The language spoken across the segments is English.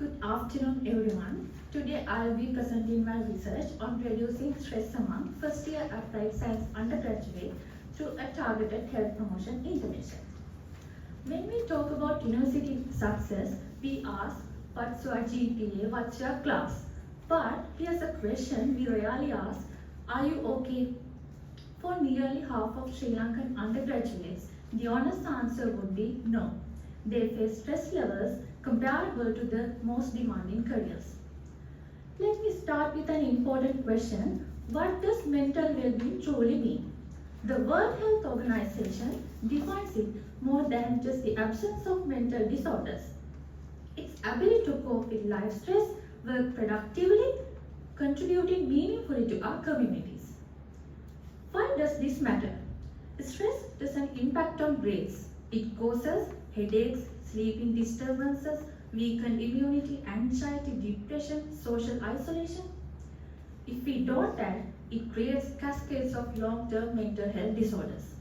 Good afternoon, everyone. Today I'll be presenting my research on reducing stress among first-year applied science undergraduates through a targeted health promotion intervention. When we talk about university success, we ask, what's your GPA, what's your class? But here's a question we rarely ask, are you okay? For nearly half of Sri Lankan undergraduates, the honest answer would be no. They face stress levels comparable to the most demanding careers. Let me start with an important question. What does mental well-being truly mean? The World Health Organization defines it more than just the absence of mental disorders. Its ability to cope with life stress, work productively, contributing meaningfully to our communities. Why does this matter? Stress doesn't impact on grades. It causes headaches, sleeping disturbances, weakened immunity, anxiety, depression, social isolation. If we don't act, it creates cascades of long-term mental health disorders.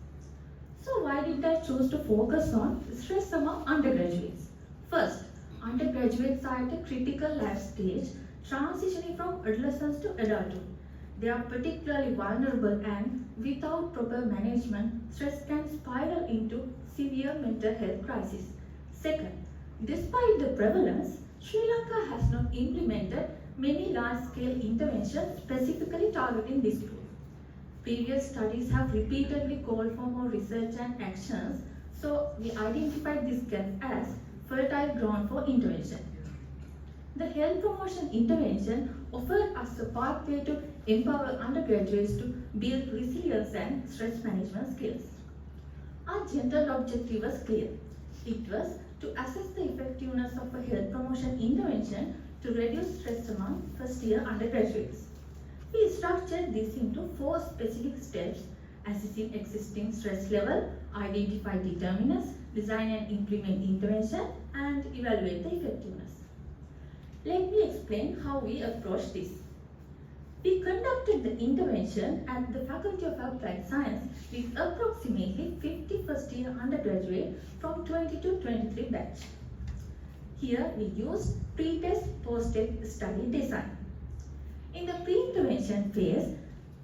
So why did I choose to focus on stress among undergraduates? First, undergraduates are at a critical life stage, transitioning from adolescence to adulthood. They are particularly vulnerable and without proper management, stress can spiral into severe mental health crisis. Second, despite the prevalence, Sri Lanka has not implemented many large-scale interventions specifically targeting this group. Previous studies have repeatedly called for more research and actions, so we identified this gap as fertile ground for intervention. The health promotion intervention offered us a pathway to empower undergraduates to build resilience and stress management skills. Our general objective was clear. It was to assess the effectiveness of a health promotion intervention to reduce stress among first-year undergraduates. We structured this into 4 specific steps: assessing existing stress level, identify determinants, design and implement intervention, and evaluate the effectiveness. Let me explain how we approached this. We conducted the intervention at the Faculty of Applied Science with approximately 50 first-year undergraduates from 20 to 23 batch. Here we used pre-test, post-test study design. In the pre-intervention phase,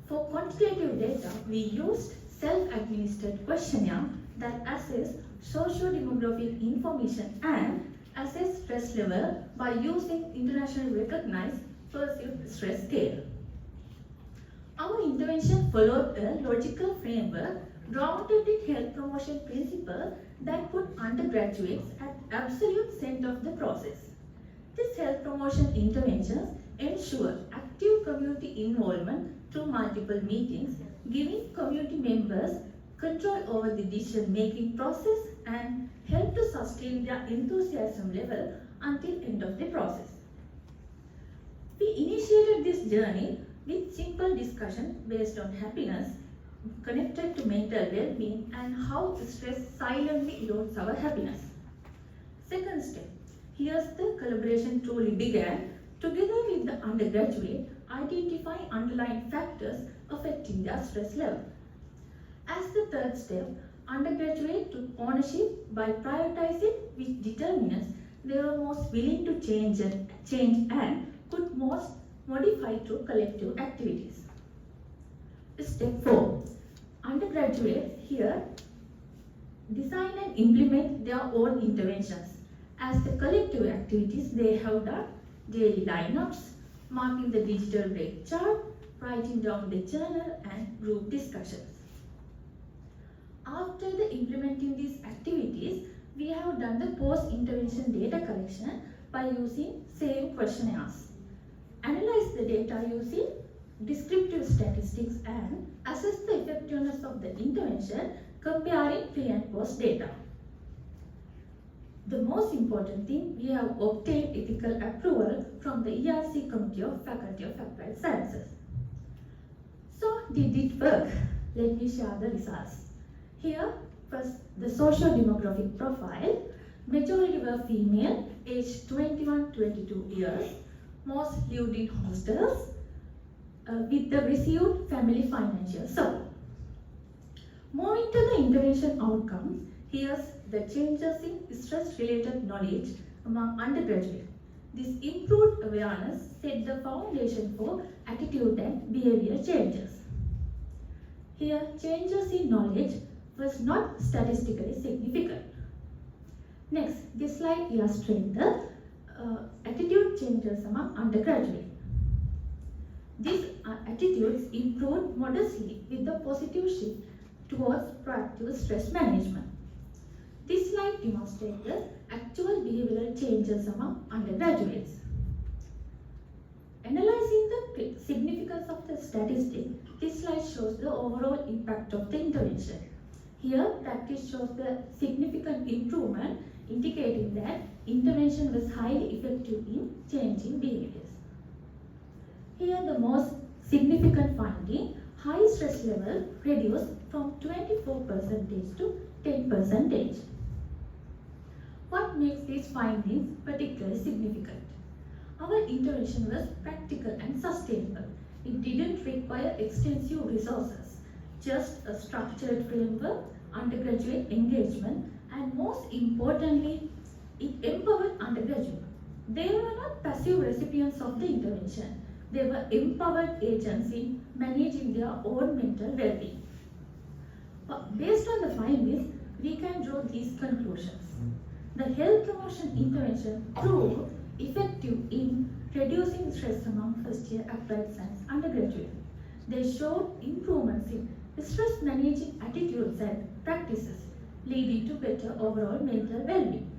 for quantitative data, we used self-administered questionnaire that assess socio-demographic information and assess stress level by using internationally recognized perceived stress scale. Our intervention followed a logical framework grounded in health promotion principles that put undergraduates at absolute center of the process. These health promotion interventions ensure active community involvement through multiple meetings, giving community members control over the decision-making process and help to sustain their enthusiasm level until end of the process. We initiated this journey with simple discussion based on happiness, connected to mental well-being and how stress silently erodes our happiness. Second step, here's the collaboration truly began. Together with the undergraduate, identify underlying factors affecting their stress level. As the third step, undergraduate took ownership by prioritizing which determinants they were most willing to change and could most modify through collective activities. Step 4. Undergraduates here design and implement their own interventions. As the collective activities, they have done daily lineups, marking the digital break chart, writing down the journal, and group discussions. After implementing these activities, we have done the post-intervention data collection by using same questionnaires. Analyze the data using descriptive statistics and assess the effectiveness of the intervention comparing pre and post data. The most important thing, we have obtained ethical approval from the ERC Committee of Faculty of Applied Sciences. So, did it work? Let me share the results. Here, first, the socio-demographic profile. Majority were female, aged 21-22 years. Most lived in hostels with the received family financial support. Moving to the intervention outcomes, here's the changes in stress-related knowledge among undergraduates. This improved awareness set the foundation for attitude and behavior changes. Here, changes in knowledge was not statistically significant. Next, this slide illustrates the attitude changes among undergraduates. These attitudes improved modestly with the positive shift towards proactive stress management. This slide demonstrates the actual behavioral changes among undergraduates. Analyzing the significance of the statistic, this slide shows the overall impact of the intervention. Here, practice shows the significant improvement, indicating that intervention was highly effective in changing behaviors. Here, the most significant finding, high stress level reduced from 24% to 10%. What makes these findings particularly significant? Our intervention was practical and sustainable. It didn't require extensive resources, just a structured framework, undergraduate engagement, and most importantly, it empowered undergraduates. They were not passive recipients of the intervention. They were empowered agents in managing their own mental well-being. Based on the findings, we can draw these conclusions. The health promotion intervention proved effective in reducing stress among first-year applied science undergraduates. They showed improvements in stress managing attitudes and practices, leading to better overall mental well-being.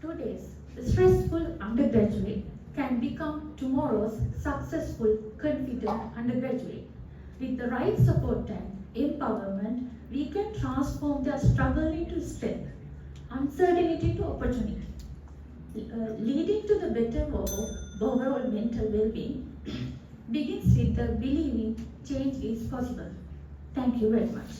Today's stressful undergraduate can become tomorrow's successful, confident undergraduate. With the right support and empowerment, we can transform their struggle into strength, uncertainty to opportunity, leading to the better overall mental well-being. Begins with the believing change is possible. Thank you very much.